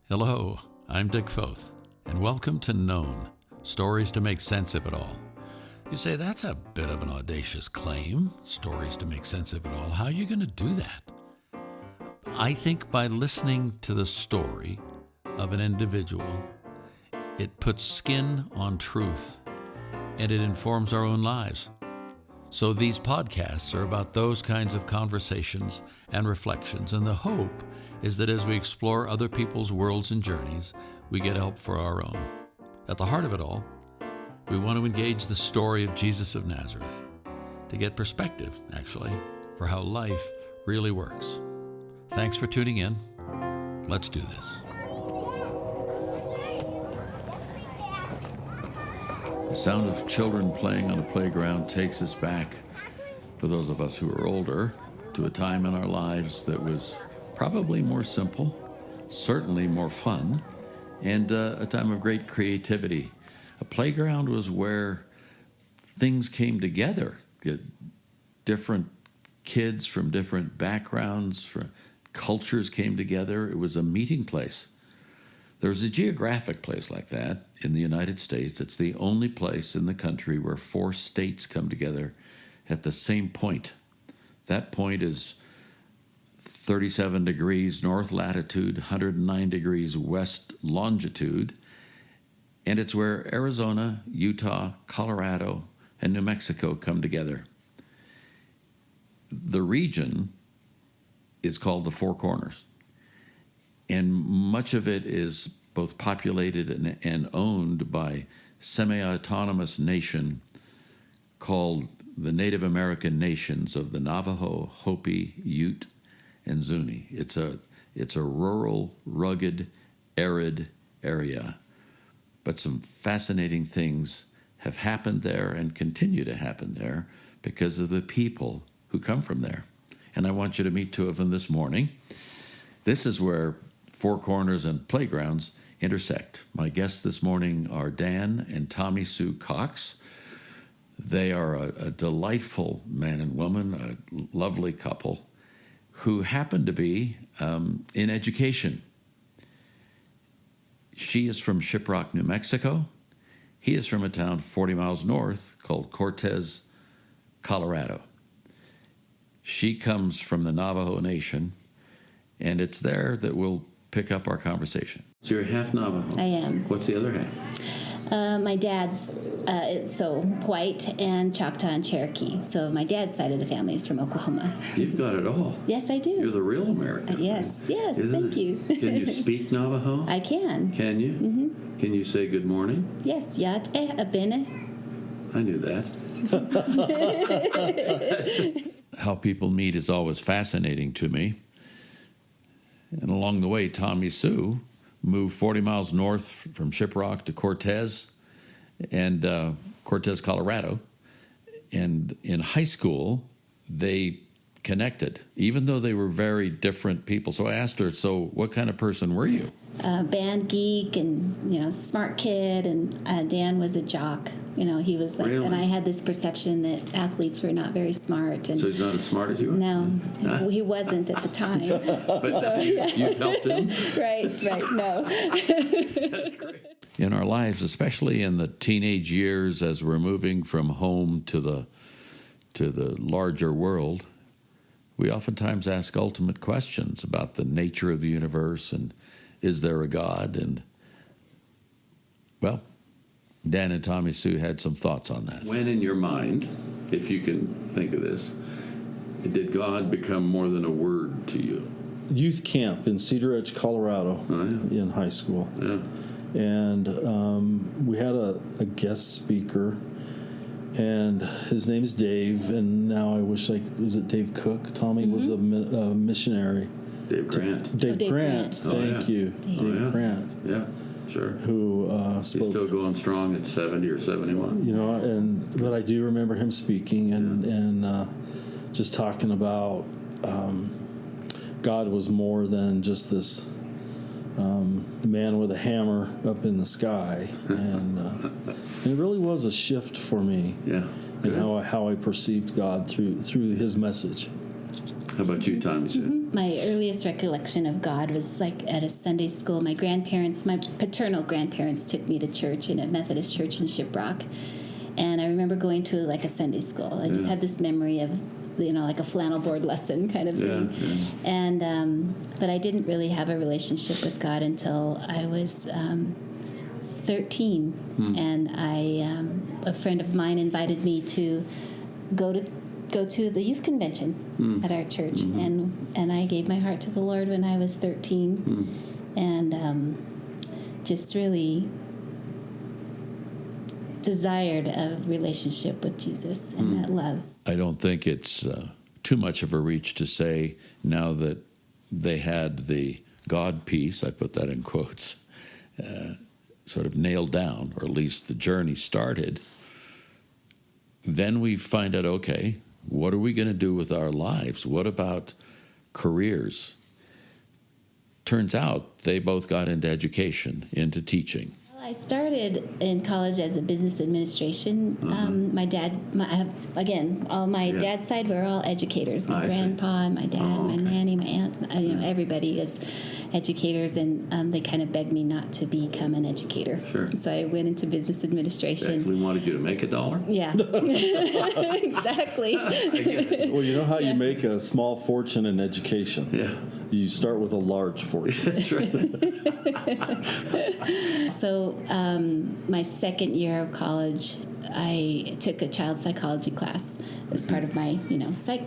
Hello, I'm Dick Foth, and welcome to Known, Stories to Make Sense of It All. You say, that's a bit of an audacious claim, stories to make sense of it all. How are you going to do that? I think by listening to the story of an individual, it puts skin on truth, and it informs our own lives. So these podcasts are about those kinds of conversations and reflections, and the hope is that as we explore other people's worlds and journeys, we get help for our own. At the heart of it all, we want to engage the story of Jesus of Nazareth to get perspective, actually, for how life really works. Thanks for tuning in. Let's do this. The sound of children playing on a playground takes us back, for those of us who are older, to a time in our lives that was probably more simple, certainly more fun, and a time of great creativity. A playground was where things came together. Different kids from different backgrounds, from cultures came together. It was a meeting place. There's a geographic place like that in the United States. It's the only place in the country where 4 states come together at the same point. That point is 37 degrees north latitude, 109 degrees west longitude, and it's where Arizona, Utah, Colorado, and New Mexico come together. The region is called the Four Corners, and much of it is both populated and owned by semi-autonomous nation called the Native American nations of the Navajo, Hopi, Ute, and Zuni. It's a rural, rugged, arid area. But some fascinating things have happened there and continue to happen there because of the people who come from there. And I want you to meet 2 of them this morning. This is where Four Corners and playgrounds intersect. My guests this morning are Dan and Tommy Sue Cox. They are a delightful man and woman, a lovely couple, who happen to be in education. She is from Shiprock, New Mexico. He is from a town 40 miles north called Cortez, Colorado. She comes from the Navajo Nation, and it's there that we'll pick up our conversation. So you're half Navajo. I am. What's the other half? My dad's white and Choctaw and Cherokee. So my dad's side of the family is from Oklahoma. You've got it all. Yes, I do. You're the real American. Yes, thank you. Can you speak Navajo? I can. Can you? Mm-hmm. Can you say good morning? Yes, yat abene. I knew that. How people meet is always fascinating to me. And along the way, Tommy Sue moved 40 miles north from Shiprock to Cortez, and Cortez, Colorado. And in high school, they connected, even though they were very different people. So I asked her, so what kind of person were you? Band geek and, smart kid. And Dan was a jock. He was like, really? And I had this perception that athletes were not very smart. And so he's not as smart as you are? No, he wasn't at the time. But so, you helped him? Right, no. That's great. In our lives, especially in the teenage years as we're moving from home to the larger world, we oftentimes ask ultimate questions about the nature of the universe and is there a God? And, well, Dan and Tommy Sue had some thoughts on that. When in your mind, if you can think of this, did God become more than a word to you? Youth camp in Cedar Edge, Colorado, in high school. Yeah. And we had a guest speaker, and his name is Dave, and now I wish was it Dave Cook? Tommy was a missionary. Dave Grant. Dave Grant. Thank you. Dave Grant. Yeah, sure. Who spoke. He's still going strong at 70 or 71. But I do remember him speaking and just talking about God was more than just this man with a hammer up in the sky, and it really was a shift for me. Yeah. And how I perceived God through his message. How about you, Tommy? Mm-hmm. my earliest recollection of God was like at a Sunday school. My paternal grandparents took me to church in a Methodist church in Shiprock. And I remember going to like a Sunday school. I just had this memory of, like a flannel board lesson kind of thing. Yeah. And, but I didn't really have a relationship with God until I was 13. And a friend of mine invited me to go to the youth convention at our church. And I gave my heart to the Lord when I was 13. And just really desired a relationship with Jesus and that love. I don't think it's too much of a reach to say now that they had the God piece, I put that in quotes, sort of nailed down, or at least the journey started. Then we find out, okay, what are we going to do with our lives? What about careers? Turns out they both got into education, into teaching. I started in college as a business administration. My dad, on my dad's side, we're all educators. My grandpa, my dad, my nanny, my aunt, everybody is educators, and they kind of begged me not to become an educator. Sure. So I went into business administration. They actually wanted you to make $1? Yeah. Exactly. Well, you know how you make a small fortune in education? Yeah. You start with a large fortune. That's right. So my second year of college, I took a child psychology class as part of my, psych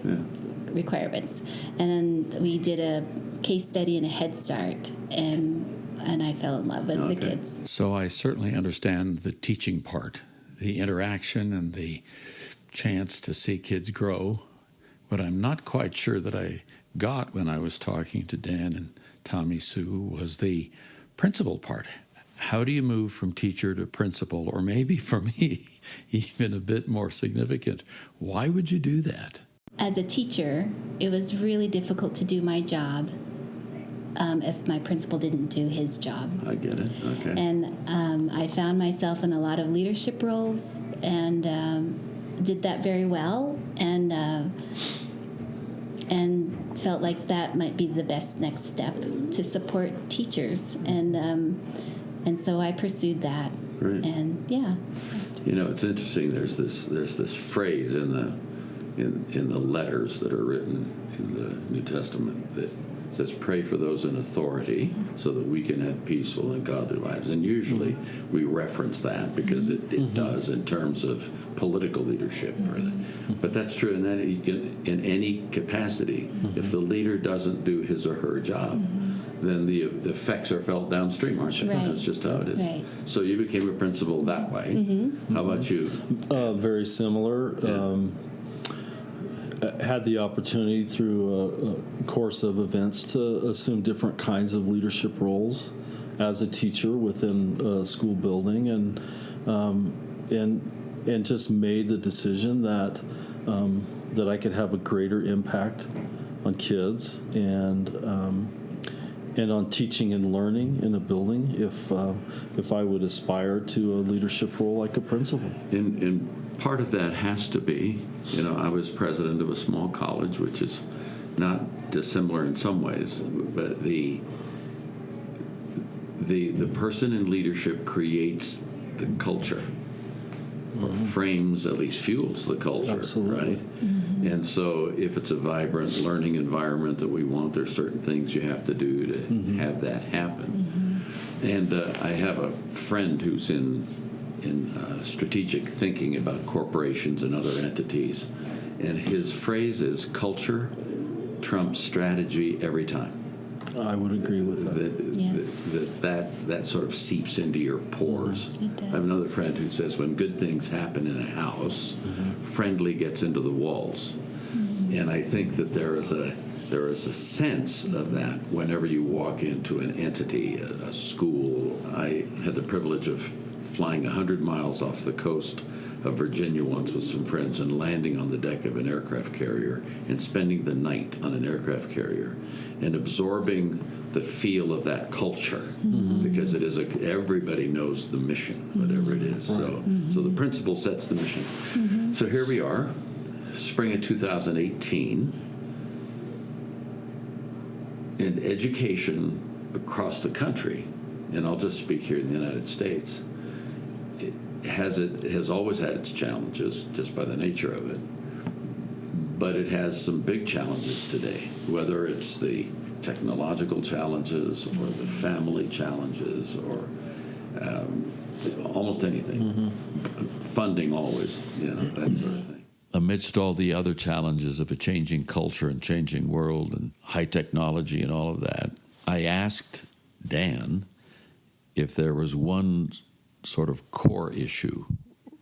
requirements. And then we did a case study and a Head Start, and I fell in love with the kids. So I certainly understand the teaching part, the interaction and the chance to see kids grow. What I'm not quite sure that I got when I was talking to Dan and Tommy Sue was the principal part. How do you move from teacher to principal, or maybe for me, even a bit more significant, why would you do that? As a teacher, it was really difficult to do my job if my principal didn't do his job. I get it. Okay. And I found myself in a lot of leadership roles and did that very well, and felt like that might be the best next step to support teachers, and so I pursued that. Great. And yeah. It's interesting. There's this phrase in the letters that are written in the New Testament that says, "Pray for those in authority, so that we can have peaceful and godly lives." And usually we reference that because it does in terms of political leadership. But that's true in any capacity. If the leader doesn't do his or her job, then the effects are felt downstream, aren't they? Right. That's just how it is. Right. So you became a principal that way. How about you? Very similar. Yeah. Had the opportunity through a course of events to assume different kinds of leadership roles as a teacher within a school building, and just made the decision that I could have a greater impact on kids and on teaching and learning in a building if I would aspire to a leadership role like a principal. And part of that has to be, I was president of a small college, which is not dissimilar in some ways, but the person in leadership creates the culture, or frames, at least fuels the culture. Absolutely. Right? And so if it's a vibrant learning environment that we want, there's certain things you have to do to have that happen. And I have a friend who's in strategic thinking about corporations and other entities, and his phrase is, "Culture trumps strategy every time." I would agree with that. Yes. That sort of seeps into your pores. It does. I have another friend who says when good things happen in a house, friendly gets into the walls. And I think that there is a sense of that whenever you walk into an entity, a school. I had the privilege of flying 100 miles off the coast of Virginia once with some friends and landing on the deck of an aircraft carrier and spending the night on an aircraft carrier and absorbing the feel of that culture, because it is everybody knows the mission, whatever it is. Right. So the principal sets the mission. So here we are, spring of 2018. And education across the country, and I'll just speak here in the United States, it has always had its challenges just by the nature of it, but it has some big challenges today, whether it's the technological challenges or the family challenges or almost anything. Funding always, that sort of thing. Amidst all the other challenges of a changing culture and changing world and high technology and all of that, I asked Dan if there was one sort of core issue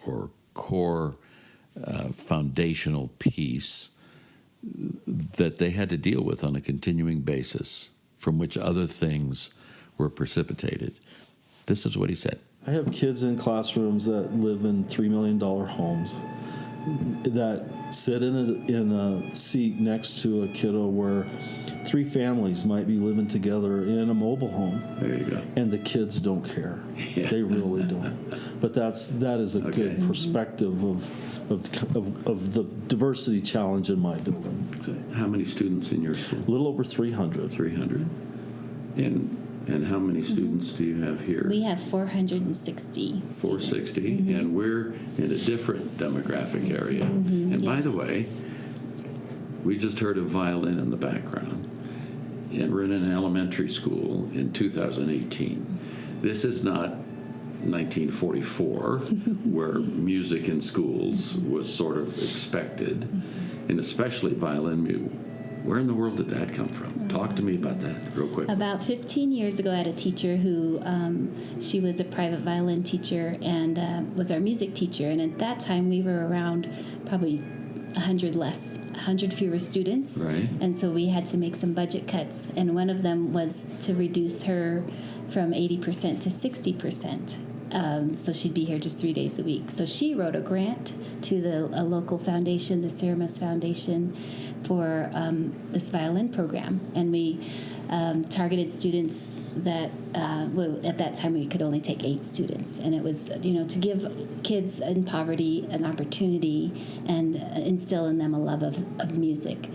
or core foundational piece that they had to deal with on a continuing basis from which other things were precipitated. This is what he said. I have kids in classrooms that live in $3 million homes that sit in a seat next to a kiddo where 3 families might be living together in a mobile home. There you go. And the kids don't care. Yeah. They really don't. But that is a good perspective of the diversity challenge in my building. So how many students in your school? A little over 300. 300. And how many students do you have here? We have 460 460, and we're in a different demographic area. And by the way, we just heard a violin in the background, and we're in an elementary school in 2018. This is not 1944, where music in schools was sort of expected, and especially violin music. Where in the world did that come from? Talk to me about that real quick. About 15 years ago, I had a teacher who, she was a private violin teacher and was our music teacher. And at that time, we were around probably 100 fewer students. Right. And so we had to make some budget cuts. And one of them was to reduce her from 80% to 60%. So she'd be here just 3 days a week. So she wrote a grant to a local foundation, the Ceramus Foundation, for this violin program. And we targeted students that, at that time we could only take 8 students. And it was, to give kids in poverty an opportunity and instill in them a love of music.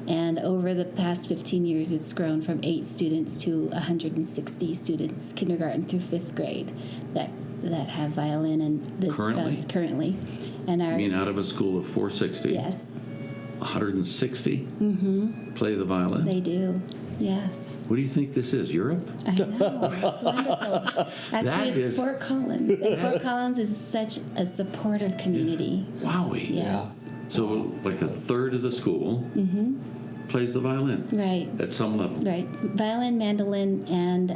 And over the past 15 years, it's grown from 8 students to 160 students, kindergarten through 5th grade, that have violin and this currently. And You mean out of a school of 460? Yes. 160 play the violin? They do, yes. What do you think this is, Europe? I know, it's wonderful. Actually, it's Fort Collins. And Fort Collins is such a supportive community. Wowie. Yes. So like a third of the school plays the violin. Right. At some level. Right. Violin, mandolin, and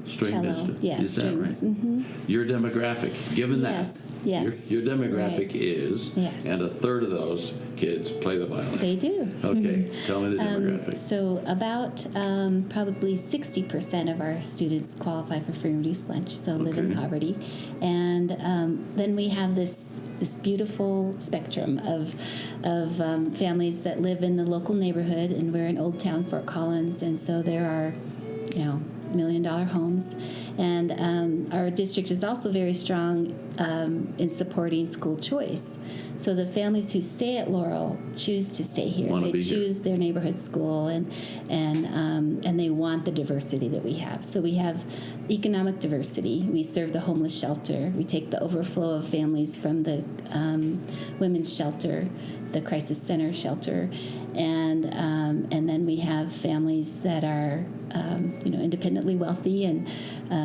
String cello. instrument. Yes, Is that strings. right? Your demographic, given Yes, that. yes. Your demographic Right. is, Yes. and a third of those kids play the violin. They do. Okay, tell me the demographic. So about probably 60% of our students qualify for free and reduced lunch, so live in Okay. poverty. And then we have this beautiful spectrum of families that live in the local neighborhood, and we're in Old Town Fort Collins, and so there are, $1 million homes. And our district is also very strong in supporting school choice. So the families who stay at Laurel choose to stay here. Wanna They be here. choose their neighborhood school, and they want the diversity that we have. So we have economic diversity. We serve the homeless shelter. We take the overflow of families from the women's shelter, the crisis center shelter, and then we have families that are independently wealthy, and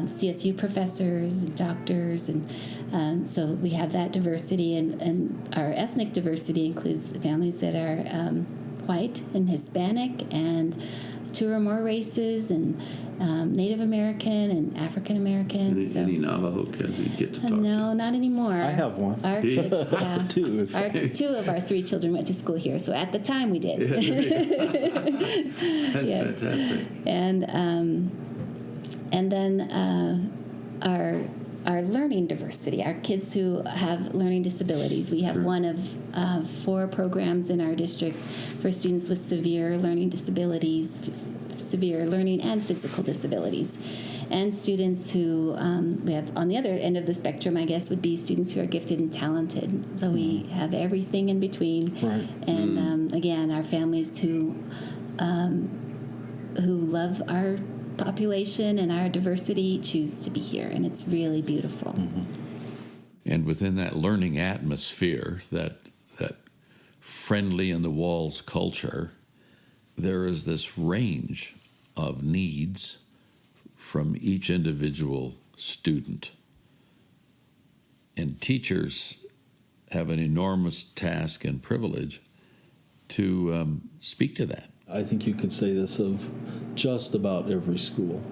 CSU professors and doctors, and so we have that diversity, and our ethnic diversity includes families that are white and Hispanic and 2 or more races, and Native American and African American. Any Navajo kids you get to talk to? No, not anymore. I have one. Our kids, yeah. 2. Two of our 3 children went to school here, so at the time we did. That's Yes. fantastic. And then our learning diversity, our kids who have learning disabilities. We have one of 4 programs in our district for students with severe learning disabilities, severe learning and physical disabilities. And students who we have on the other end of the spectrum, I guess, would be students who are gifted and talented. So we have everything in between. Right. And again, our families who who love our population and our diversity choose to be here, and it's really beautiful. And within that learning atmosphere, that friendly in the walls culture, there is this range of needs from each individual student. And teachers have an enormous task and privilege to speak to that. I think you could say this of just about every school,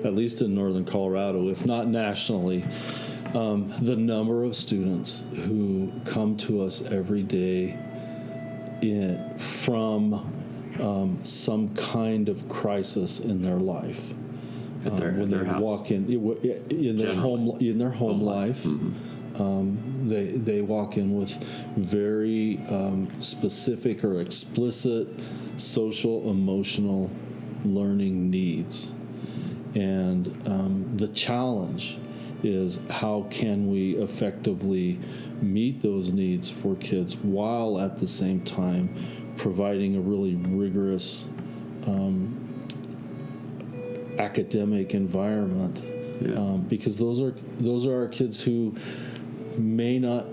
at least in northern Colorado, if not nationally. The number of students who come to us every day from some kind of crisis in their life. At their house. Walk in their home life. They walk in with very specific or explicit social emotional learning needs, and the challenge is how can we effectively meet those needs for kids while at the same time providing a really rigorous academic environment, because those are our kids who may not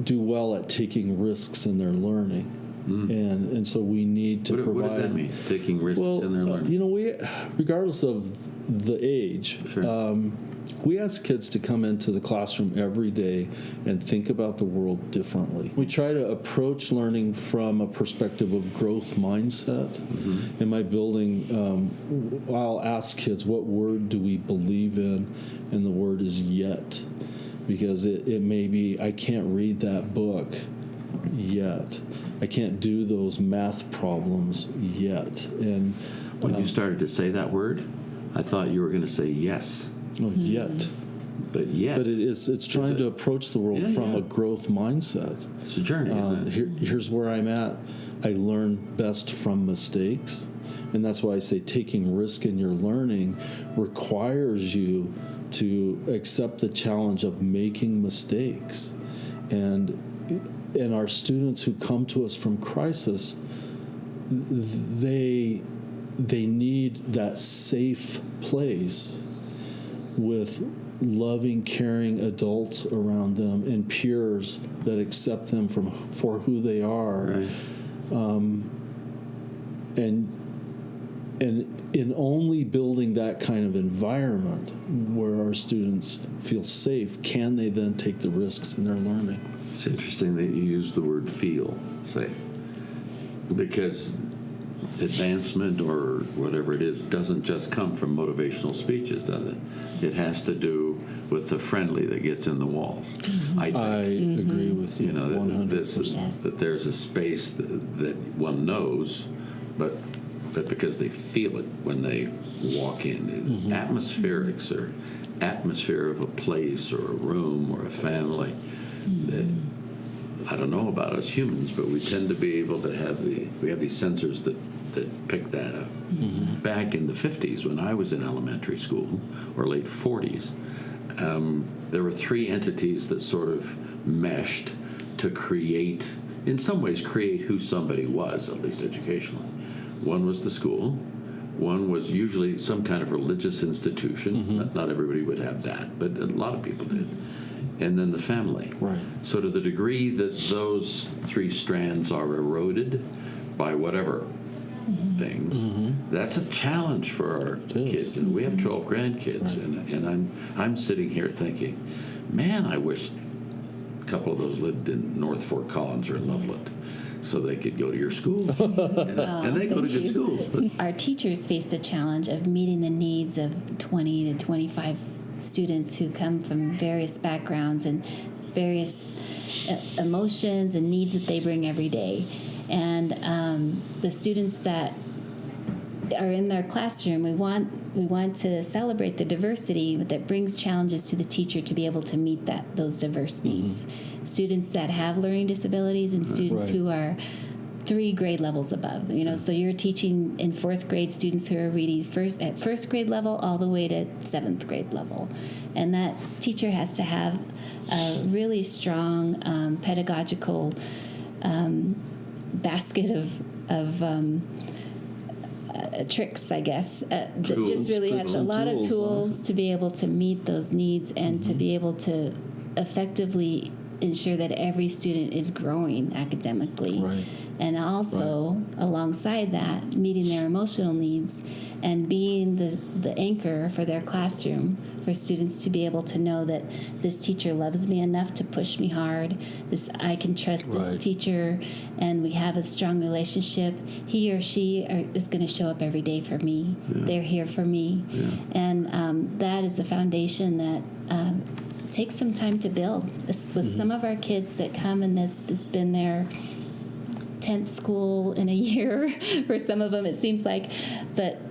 do well at taking risks in their learning, and so we need to provide. What does that mean? Taking risks in their learning? We, regardless of the age, Sure. We ask kids to come into the classroom every day and think about the world differently. We try to approach learning from a perspective of growth mindset. In my building, I'll ask kids, what word do we believe in? And the word is yet. Because it may be, I can't read that book yet. I can't do those math problems yet. And When you started to say that word, I thought you were going to say yes. Yet. But yet. But it's trying to approach the world from Yeah. a growth mindset. It's a journey, isn't it? Here's where I'm at. I learn best from mistakes. And that's why I say taking risk in your learning requires you to accept the challenge of making mistakes. And our students who come to us from crisis, they need that safe place with loving, caring adults around them and peers that accept them for who they are. Right. And in only building that kind of environment where our students feel safe, can they then take the risks in their learning? It's interesting that you use the word feel, say, because advancement or whatever it is doesn't just come from motivational speeches, does it? It has to do with the friendly that gets in the walls. I agree with you, 100%. that there's a space that one knows, but because they feel it when they walk in. Atmospherics or atmosphere of a place or a room or a family. I don't know about us humans, but we tend to be able to have we have these sensors that pick that up. Back in the 50s when I was in elementary school, or late 40s, there were three entities that sort of meshed to create, in some ways, create who somebody was, at least educationally. One was the school. One was usually some kind of religious institution. Not everybody would have that, but a lot of people did. And then the family. Right. So to the degree that those three strands are eroded by whatever things, that's a challenge for our kids. And we have 12 grandkids, and I'm sitting here thinking, man, I wish a couple of those lived in North Fort Collins or Loveland, so they could go to your school. And they go to good schools. But Our teachers face the challenge of meeting the needs of 20 to 25 students who come from various backgrounds and various emotions and needs that they bring every day. And the students that are in their classroom, we want to celebrate the diversity that brings challenges to the teacher to be able to meet those diverse needs. Students that have learning disabilities and students who are 3 grade levels above. So you're teaching in 4th grade students who are reading at first grade level all the way to 7th grade level, and that teacher has to have a really strong pedagogical basket of tricks, I guess. That Tools, just really tricks has a and lot of tools, tools to be able to meet those needs and to be able to effectively ensure that every student is growing academically. Right. And also, alongside that, meeting their emotional needs and being the anchor for their classroom for students to be able to know that this teacher loves me enough to push me hard. I can trust this Right. teacher, and we have a strong relationship. He or she is going to show up every day for me. They're here for me. And that is a foundation that takes some time to build. With some of our kids that come, and it's been their 10th school in a year for some of them, it seems like, but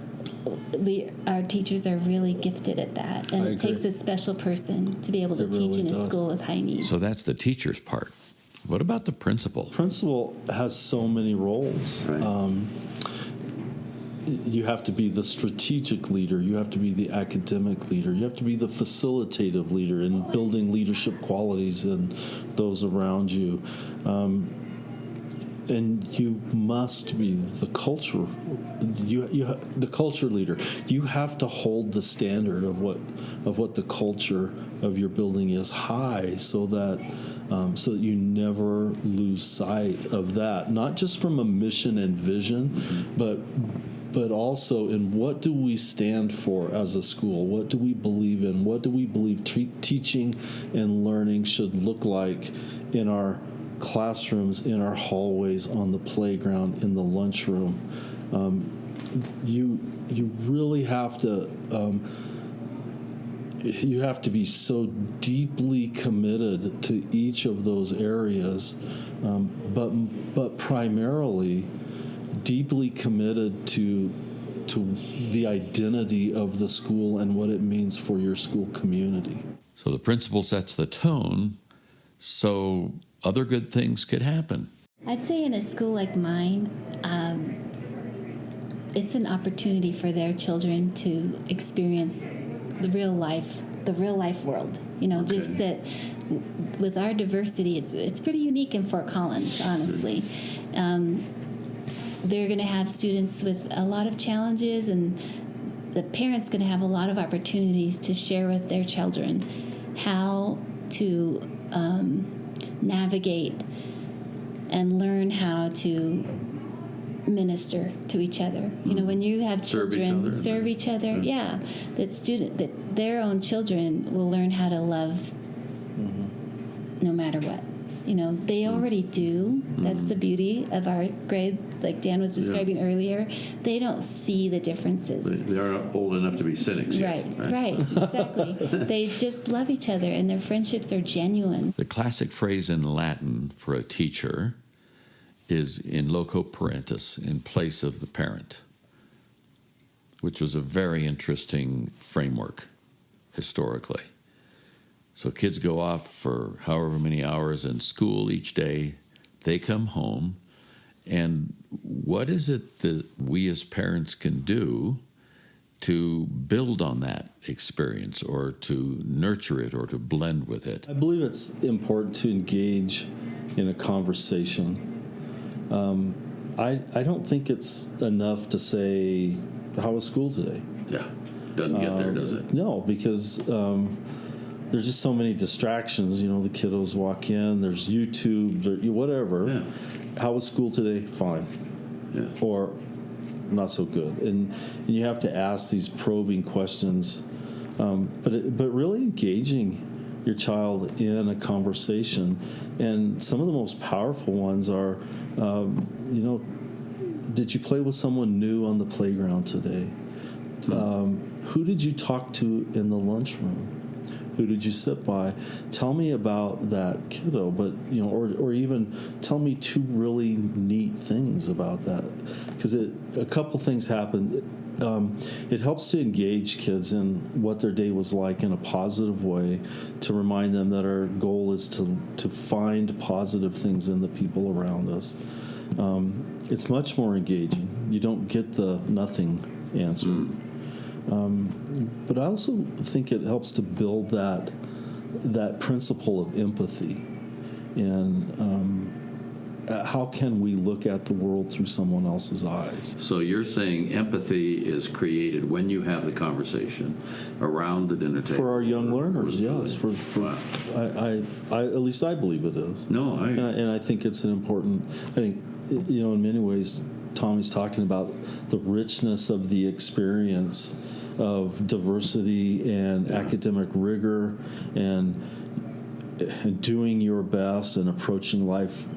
our teachers are really gifted at that, and I it takes agree. a special person to be able to It teach really in a does. school with high needs. So that's the teacher's part. What about the principal? Principal has so many roles. Right. You have to be the strategic leader. You have to be the academic leader. You have to be the facilitative leader in building leadership qualities in those around you. And you must be the culture. The culture leader. You have to hold the standard of what the culture of your building is high, so that you never lose sight of that. Not just from a mission and vision, but also in what do we stand for as a school? What do we believe in? What do we believe teaching and learning should look like in our classrooms, in our hallways, on the playground, in the lunchroom? You really have to be so deeply committed to each of those areas, but primarily deeply committed to the identity of the school and what it means for your school community. So the principal sets the tone, so other good things could happen. I'd say in a school like mine, it's an opportunity for their children to experience the real life world. Just that with our diversity, it's pretty unique in Fort Collins, honestly. They're going to have students with a lot of challenges, and the parents going to have a lot of opportunities to share with their children how to navigate and learn how to minister to each other. When you have children serve each other, that their own children will learn how to love no matter what. They already do. That's the beauty of our grade, like Dan was describing earlier. They don't see the differences. They aren't old enough to be cynics yet. Right, exactly. They just love each other, and their friendships are genuine. The classic phrase in Latin for a teacher is in loco parentis, in place of the parent, which was a very interesting framework historically. So kids go off for however many hours in school each day. They come home, and what is it that we as parents can do to build on that experience, or to nurture it, or to blend with it? I believe it's important to engage in a conversation. I don't think it's enough to say, how was school today? Yeah, doesn't get there, does it? No, because there's just so many distractions. The kiddos walk in, there's YouTube, whatever. Yeah. How was school today? Fine. Yeah. Or not so good. And you have to ask these probing questions, but really engaging your child in a conversation. And some of the most powerful ones are, did you play with someone new on the playground today? Who did you talk to in the lunchroom? Who did you sit by? Tell me about that kiddo, but or even tell me two really neat things about that, because a couple things happened. It helps to engage kids in what their day was like in a positive way, to remind them that our goal is to find positive things in the people around us. It's much more engaging. You don't get the nothing answer. But I also think it helps to build that principle of empathy, and how can we look at the world through someone else's eyes? So you're saying empathy is created when you have the conversation around the dinner table? For our young learners, yes. Wow. I at least I believe it is. No, And I think it's an important. I think, in many ways, Tommy's talking about the richness of the experience of diversity and academic rigor and doing your best and approaching life,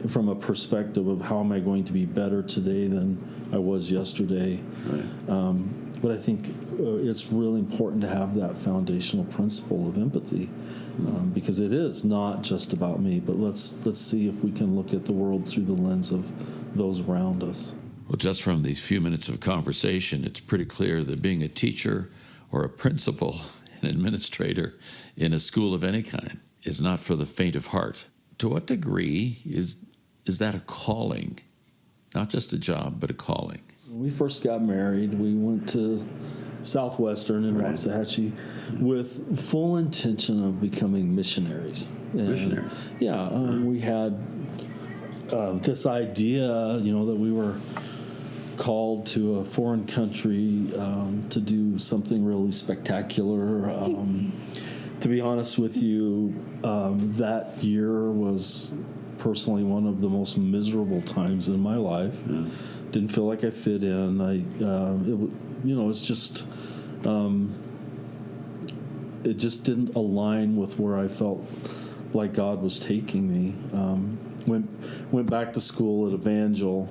from a perspective of how am I going to be better today than I was yesterday. Right. But I think it's really important to have that foundational principle of empathy, because it is not just about me. But let's see if we can look at the world through the lens of those around us. Well, just from these few minutes of conversation, it's pretty clear that being a teacher or a principal, an administrator in a school of any kind is not for the faint of heart. To what degree is that a calling? Not just a job, but a calling. When we first got married, we went to Southwestern in Waxahachie with full intention of becoming missionaries. Missionaries? Yeah, we had this idea, that we were called to a foreign country to do something really spectacular. To be honest with you, that year was personally one of the most miserable times in my life. Yeah. Didn't feel like I fit in. It's just, it just didn't align with where I felt like God was taking me. Went back to school at Evangel,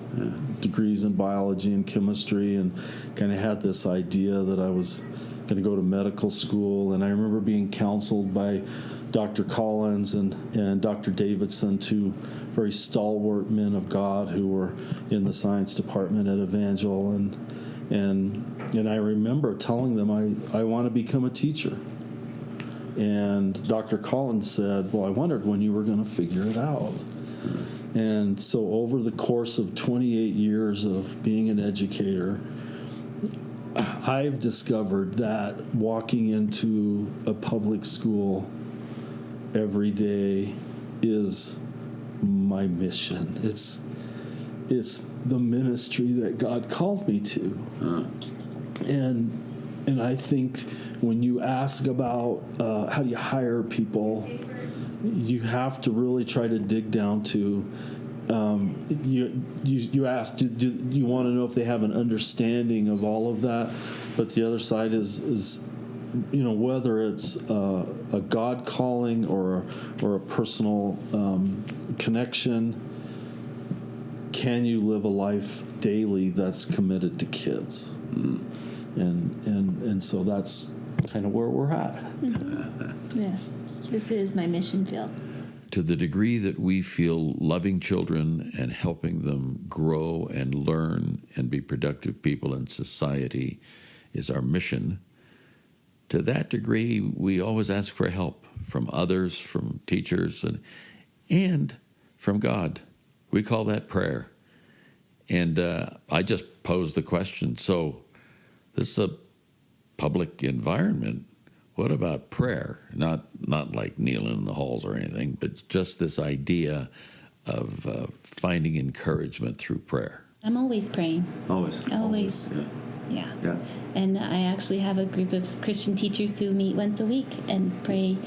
degrees in biology and chemistry, and kind of had this idea that I was going to go to medical school. And I remember being counseled by Dr. Collins and Dr. Davidson, two very stalwart men of God who were in the science department at Evangel. And I remember telling them, I want to become a teacher. And Dr. Collins said, well, I wondered when you were going to figure it out. And so over the course of 28 years of being an educator, I've discovered that walking into a public school every day is my mission. It's the ministry that God called me to. And I think when you ask about how do you hire people, you have to really try to dig down to you ask, do you want to know if they have an understanding of all of that? But the other side is whether it's a God calling or a personal connection, can you live a life daily that's committed to kids? And so that's kind of where we're at. Yeah, this is my mission field. To the degree that we feel loving children and helping them grow and learn and be productive people in society is our mission, to that degree, we always ask for help from others, from teachers, and from God. We call that prayer. And I just posed the question, so this is a public environment. What about prayer? Not like kneeling in the halls or anything, but just this idea of finding encouragement through prayer. I'm always praying. Always. Yeah. And I actually have a group of Christian teachers who meet once a week and pray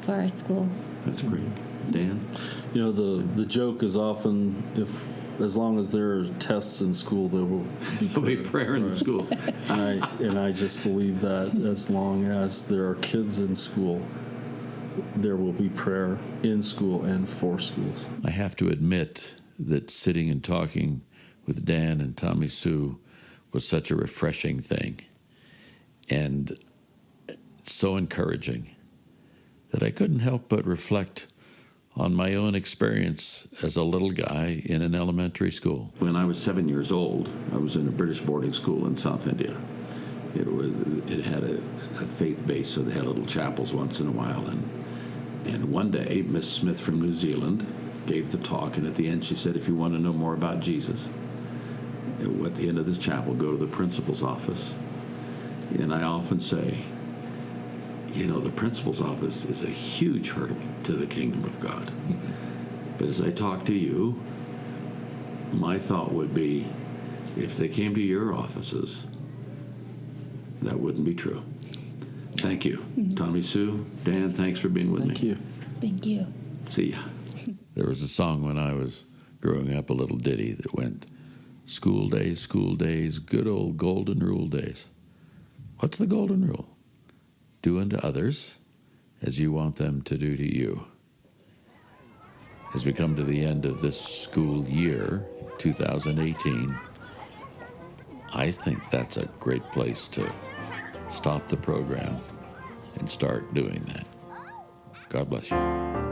for our school. That's great. Dan? The joke is often as long as there are tests in school, there will be prayer in the school. And I just believe that as long as there are kids in school, there will be prayer in school and for schools. I have to admit that sitting and talking with Dan and Tommy Sue was such a refreshing thing and so encouraging that I couldn't help but reflect on my own experience as a little guy in an elementary school. When I was 7 years old, I was in a British boarding school in South India. It had a faith base, so they had little chapels once in a while. And one day, Miss Smith from New Zealand gave the talk, and at the end she said, if you want to know more about Jesus, at the end of this chapel, go to the principal's office. And I often say, the principal's office is a huge hurdle to the kingdom of God. But as I talk to you, my thought would be, if they came to your offices, that wouldn't be true. Thank you. Tommy Sue, Dan, thanks for being with me. Thank you. Thank you. See ya. There was a song when I was growing up, a little ditty that went, school days, good old golden rule days. What's the golden rule? Do unto others as you want them to do to you. As we come to the end of this school year, 2018, I think that's a great place to stop the program and start doing that. God bless you.